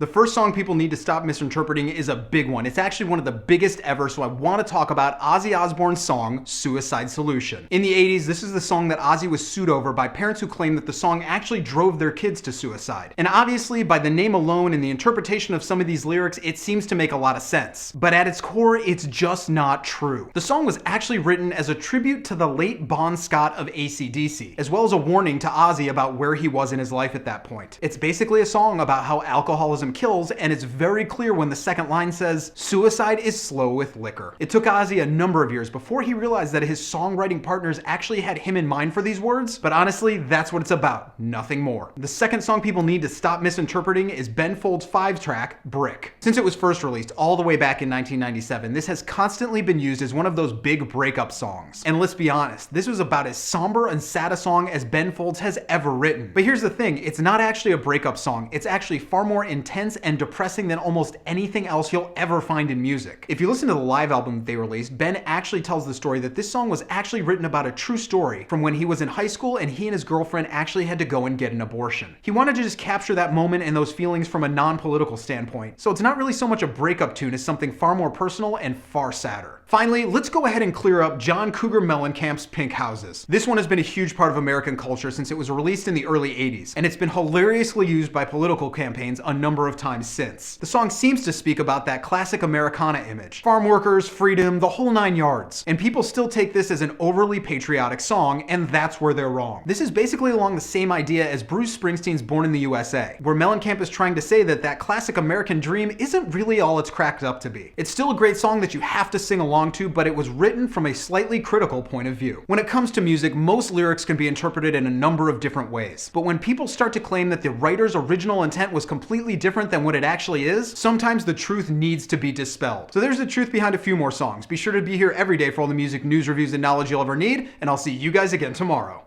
The first song people need to stop misinterpreting is a big one. It's actually one of the biggest ever, so I want to talk about Ozzy Osbourne's song, Suicide Solution. In the 80s, this is the song that Ozzy was sued over by parents who claimed that the song actually drove their kids to suicide. And obviously, by the name alone and the interpretation of some of these lyrics, it seems to make a lot of sense. But at its core, it's just not true. The song was actually written as a tribute to the late Bon Scott of AC/DC, as well as a warning to Ozzy about where he was in his life at that point. It's basically a song about how alcoholism kills, and it's very clear when the second line says, "Suicide is slow with liquor." It took Ozzy a number of years before he realized that his songwriting partners actually had him in mind for these words, but honestly, that's what it's about, nothing more. The second song people need to stop misinterpreting is Ben Folds' 5-track, Brick. Since it was first released all the way back in 1997, this has constantly been used as one of those big breakup songs. And let's be honest, this was about as somber and sad a song as Ben Folds has ever written. But here's the thing, it's not actually a breakup song, it's actually far more intense and depressing than almost anything else you'll ever find in music. If you listen to the live album that they released, Ben actually tells the story that this song was actually written about a true story from when he was in high school and he and his girlfriend actually had to go and get an abortion. He wanted to just capture that moment and those feelings from a non-political standpoint, so it's not really so much a breakup tune as something far more personal and far sadder. Finally, let's go ahead and clear up John Cougar Mellencamp's Pink Houses. This one has been a huge part of American culture since it was released in the early 80s, and it's been hilariously used by political campaigns a number of times since. The song seems to speak about that classic Americana image. Farm workers, freedom, the whole 9 yards. And people still take this as an overly patriotic song, and that's where they're wrong. This is basically along the same idea as Bruce Springsteen's Born in the USA, where Mellancamp is trying to say that that classic American dream isn't really all it's cracked up to be. It's still a great song that you have to sing along to, but it was written from a slightly critical point of view. When it comes to music, most lyrics can be interpreted in a number of different ways. But when people start to claim that the writer's original intent was completely different than what it actually is, sometimes the truth needs to be dispelled. So there's the truth behind a few more songs. Be sure to be here every day for all the music news, reviews, and knowledge you'll ever need, and I'll see you guys again tomorrow.